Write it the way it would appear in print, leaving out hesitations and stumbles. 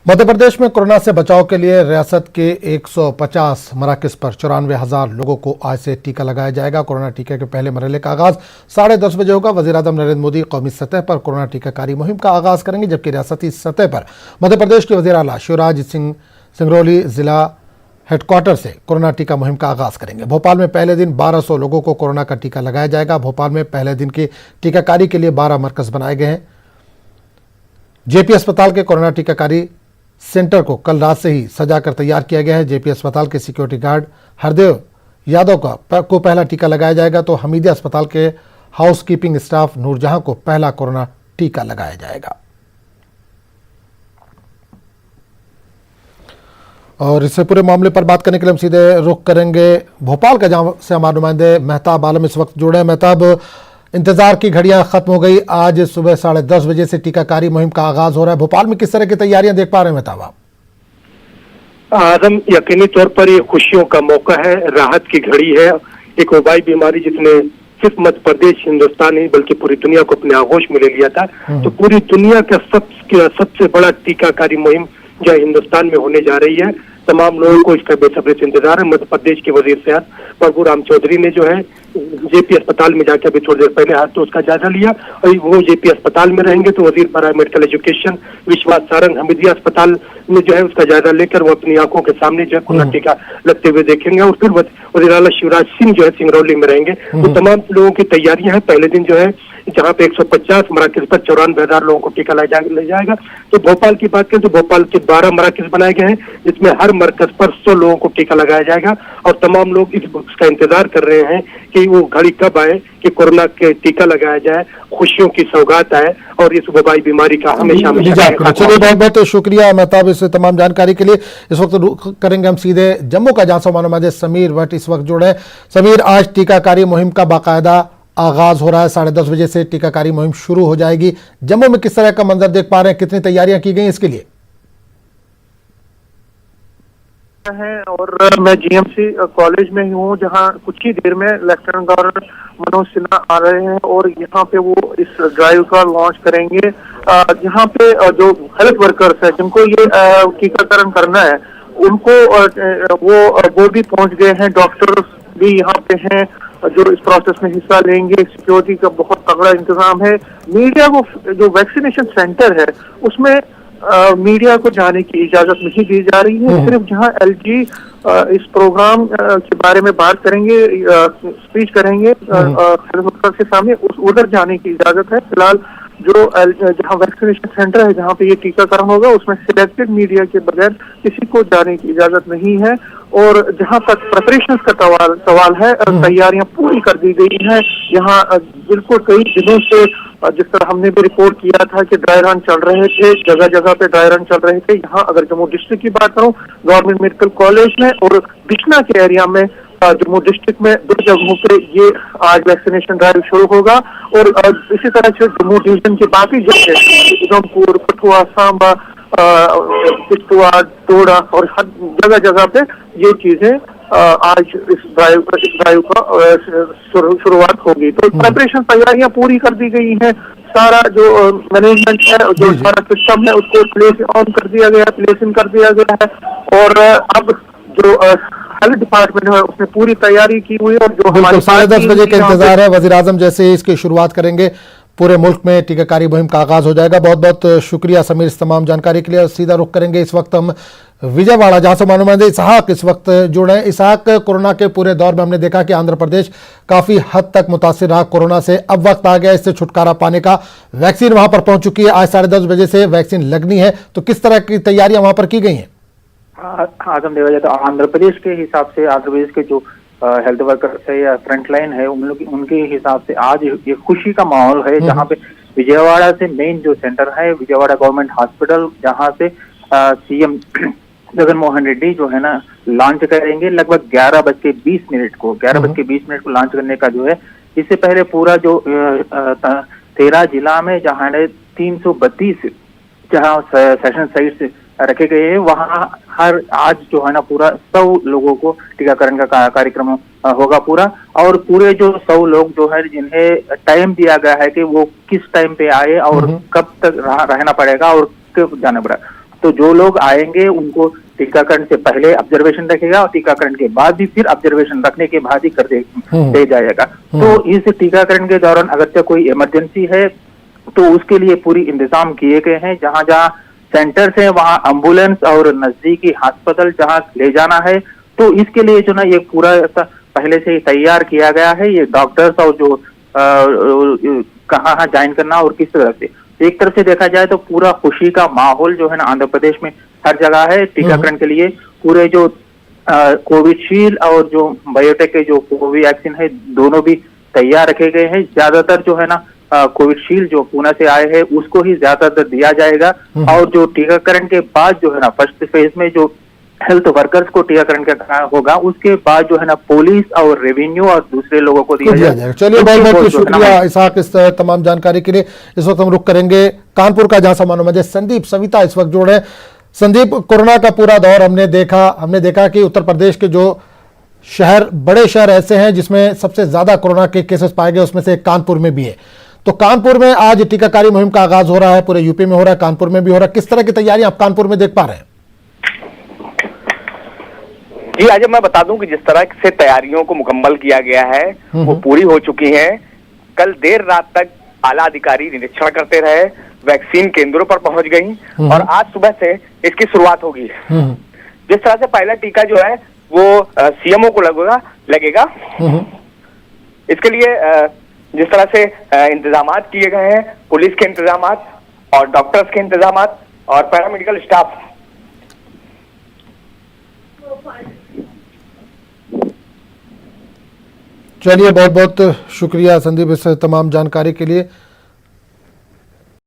मध्य प्रदेश में कोरोना से बचाव के लिए रियासत के 150 मराकज़ पर 94,000 लोगों को आज से टीका लगाया जाएगा। कोरोना टीके के पहले मरहले का आगाज 10:30 बजे होगा। वज़ीर-ए-आज़म नरेंद्र मोदी कौमी सतह पर कोरोना टीकाकारी मुहिम का आगाज करेंगे, जबकि रियासती सतह पर मध्य प्रदेश के वज़ीर आला शिवराज सिंह सिंगरौली जिला हेडक्वार्टर से कोरोना टीका मुहिम का आगाज करेंगे। भोपाल में पहले दिन 1200 लोगों को कोरोना का टीका लगाया जाएगा। भोपाल में पहले दिन की टीकाकारी के लिए 12 मरकज बनाए गए हैं। जेपी अस्पताल के कोरोना टीकाकारी सेंटर को कल रात से ही सजाकर तैयार किया गया है। जेपी अस्पताल के सिक्योरिटी गार्ड हरदेव यादव को पहला टीका लगाया जाएगा, तो हमीदिया अस्पताल के हाउसकीपिंग स्टाफ नूरजहां को पहला कोरोना टीका लगाया जाएगा। और इससे पूरे मामले पर बात करने के लिए हम सीधे रुख करेंगे भोपाल का, जहां से हमारे नुमाइंदे मेहताब आलम इस वक्त जुड़े हैं। मेहताब, इंतजार की घड़ियां खत्म हो गई, आज सुबह 10:30 बजे से टीकाकारी मुहिम का आगाज हो रहा है। भोपाल में किस तरह की तैयारियां देख पा रहे हैं मेहताब आप? आजम, यकीनी तौर पर ये खुशियों का मौका है, राहत की घड़ी है। एक वबाई बीमारी जिसने सिर्फ मध्य प्रदेश, हिंदुस्तान नहीं बल्कि पूरी दुनिया को अपने आगोश में ले लिया था, तो पूरी दुनिया का सबसे बड़ा टीकाकारी मुहिम जो हिंदुस्तान में होने जा रही है। तमाम लोगों को इसका बेसब्री से इंतजार है। मध्य प्रदेश के वजीर सेहत प्रभु राम चौधरी ने जो है जेपी अस्पताल में जाकर अभी थोड़ी देर पहले हाथ तो उसका जायजा लिया, और वो जेपी अस्पताल में रहेंगे तो वजीर बराए मेडिकल एजुकेशन विश्वास सारंग हमीदिया अस्पताल में जो है उसका जायजा लेकर वो अपनी आंखों के सामने जो है कोरोना टीका लगते हुए देखेंगे। और फिर वजीर आला शिवराज सिंह जो है सिंगरौली में रहेंगे। तो तमाम लोगों की तैयारियां हैं। पहले दिन जो है जहाँ पे 150 मराकज़ पर 94,000 लोगों को टीका ले जाएगा। तो भोपाल की बात करें तो भोपाल के 12 मराकज़ बनाए गए हैं, जिसमें हर मरकज पर 100 लोगों को टीका लगाया जाएगा। और तमाम लोग इसका इंतजार कर रहे हैं कि वो घड़ी कब आए कि कोरोना के टीका लगाया जाए, खुशियों की सौगात आए और इस वबाई बीमारी का हमेशा चलिए, बहुत बहुत शुक्रिया मेहताब इस तमाम जानकारी के लिए। इस वक्त करेंगे हम सीधे जम्मू का, जहां से हमारे समीर भट्ट इस वक्त जुड़े हैं। समीर, आज टीकाकारी मुहिम का बाकायदा आगाज हो रहा है, 10:30 बजे से टीकाकारी मुहिम शुरू हो जाएगी। जम्मू में किस तरह का मंजर देख पा रहे हैं, कितनी तैयारियां की गई इसके लिए? है और मैं जीएमसी कॉलेज में ही हूँ, जहाँ कुछ ही देर में लेफ्टिनेंट गवर्नर मनोज सिन्हा आ रहे हैं और यहाँ पे वो इस ड्राइव का लॉन्च करेंगे। यहाँ पे जो हेल्थ वर्कर्स है जिनको ये टीकाकरण करना है, उनको वो भी पहुंच गए हैं। डॉक्टर्स भी यहाँ पे हैं जो इस प्रोसेस में हिस्सा लेंगे। सिक्योरिटी का बहुत तगड़ा इंतजाम है। मीडिया को जो वैक्सीनेशन सेंटर है उसमें मीडिया को जाने की इजाजत नहीं दी जा रही है। सिर्फ जहां एलजी इस प्रोग्राम के बारे में बात करेंगे, स्पीच करेंगे के सामने, उधर जाने की इजाजत है। फिलहाल जो जहां वैक्सीनेशन सेंटर है जहां पे ये टीकाकरण होगा उसमें सिलेक्टेड मीडिया के बगैर किसी को जाने की इजाजत नहीं है। और जहां तक प्रिपरेशंस का सवाल है, तैयारियां पूरी कर दी गई हैं। यहाँ बिल्कुल कई दिनों से, जिस तरह हमने भी रिपोर्ट किया था कि ड्राई रन चल रहे थे, जगह जगह पे ड्राई रन चल रहे थे। यहाँ अगर जम्मू डिस्ट्रिक्ट की बात करूँ, गवर्नमेंट मेडिकल कॉलेज में और बिश्ना के एरिया में, जम्मू डिस्ट्रिक्ट में 2 जगहों पे ये आज वैक्सीनेशन ड्राइव शुरू होगा। और इसी तरह से जम्मू डिवीजन के बाकी जगह उधमपुर, कठुआ, सांबा, किश्तवाड़, डोडा और हर जगह जगह पे ये चीजें आज इस ड्राइव का शुरुआत होगी। तो प्रिपरेशन तैयारियां पूरी कर दी गई हैं। सारा जो मैनेजमेंट है, जो सारा सिस्टम है, उसको प्लेस ऑन कर दिया गया, प्लेस इन कर दिया गया है। और अब जो हेल्थ डिपार्टमेंट है उसने पूरी तैयारी की हुई है। और जो हमारे 10:30 बजे का इंतजार है। वजीर आजम जैसे ही इसकी शुरुआत करेंगे, पूरे मुल्क में टीकाकारी मुहिम का आगाज हो जाएगा। बहुत बहुत शुक्रिया समीर इस तमाम जानकारी के लिए। सीधा रुख करेंगे इस वक्त हम विजयवाड़ा, जहां से मानुमानंद इसहाक इस वक्त जुड़े हैं। इसहाक, कोरोना के पूरे दौर में हमने देखा कि आंध्र प्रदेश काफी हद तक मुतासिर रहा कोरोना से। अब वक्त आ गया इससे छुटकारा पाने का। वैक्सीन वहां पर पहुंच चुकी है, आज 10:30 बजे से वैक्सीन लगनी है, तो किस तरह की तैयारियां वहां पर की गई हैं? आजम, देखा जाए तो आंध्र प्रदेश के हिसाब से, आंध्र प्रदेश के जो हेल्थ वर्कर्स है या फ्रंट लाइन है, उनके हिसाब से आज ये खुशी का माहौल है। जहाँ पे विजयवाड़ा से मेन जो सेंटर है, विजयवाड़ा गवर्नमेंट हॉस्पिटल, जहाँ से सीएम जगन मोहन रेड्डी जो है ना लॉन्च करेंगे लगभग 11:20 को 11:20 को लॉन्च करने का जो है। इससे पहले पूरा जो 13 जिला में जहाँ 332 जहाँ सेशन साइट्स रखे गए हैं, वहाँ हर आज जो है ना पूरा 100 लोगों को टीकाकरण का कार्यक्रम होगा पूरा। और पूरे जो 100 लोग जो है जिन्हें टाइम दिया गया है कि वो किस टाइम पे आए और कब तक रहना पड़ेगा और कब जाना पड़ेगा, तो जो लोग आएंगे उनको टीकाकरण से पहले ऑब्जर्वेशन रखेगा और टीकाकरण के बाद भी फिर ऑब्जर्वेशन रखने के बाद ही कर दे जाएगा। तो इस टीकाकरण के दौरान अगर कोई इमरजेंसी है तो उसके लिए पूरी इंतजाम किए गए हैं। जहां जहां सेंटर्स हैं वहां एम्बुलेंस और नजदीकी अस्पताल जहां ले जाना है, तो इसके लिए जो ना ये पूरा पहले से ही तैयार किया गया है। ये डॉक्टर्स और जो कहाँ ज्वाइन करना और किस तरह से, एक तरफ से देखा जाए तो पूरा खुशी का माहौल जो है ना आंध्र प्रदेश में हर जगह है टीकाकरण के लिए। पूरे जो कोविशील्ड और जो बायोटेक के जो कोवैक्सीन है दोनों भी तैयार रखे गए हैं। ज्यादातर जो है ना कोविशील्ड जो पुणे से आए हैं उसको ही ज्यादातर दिया जाएगा। और जो टीकाकरण के बाद जो है ना फर्स्ट फेज में जो हेल्थ वर्कर्स को टीकाकरण का होगा, उसके बाद जो है ना पुलिस और रेवेन्यू और दूसरे लोगों को दिया जाएगा। चलिए बहुत बहुत शुक्रिया इसहाक इस तमाम जानकारी के लिए। इस वक्त हम रुक करेंगे कानपुर का, जहां समानो मध्य संदीप सविता इस वक्त जुड़ रहे हैं। संदीप, कोरोना का पूरा दौर हमने देखा कि उत्तर प्रदेश के जो बड़े शहर ऐसे हैं जिसमें सबसे ज्यादा कोरोना के केसेस पाए गए, उसमें से एक कानपुर में भी है। तो कानपुर में आज टीकाकारी मुहिम का आगाज हो रहा है, पूरे यूपी में हो रहा है, कानपुर में भी हो रहा है। किस तरह की तैयारियां आप कानपुर में देख पा रहे हैं? जी आज मैं बता दूं कि जिस तरह से तैयारियों को मुकम्मल किया गया है वो पूरी हो चुकी हैं। कल देर रात तक आला अधिकारी निरीक्षण करते रहे, वैक्सीन केंद्रों पर पहुंच गई और आज सुबह से इसकी शुरुआत होगी। जिस तरह से पहला टीका जो है वो सीएमओ को लगेगा। इसके लिए जिस तरह से इंतजामात किए गए हैं, पुलिस के इंतजामात और डॉक्टर्स के इंतजामात और पैरामेडिकल स्टाफ। चलिए बहुत बहुत शुक्रिया संदीप इस तमाम जानकारी के लिए।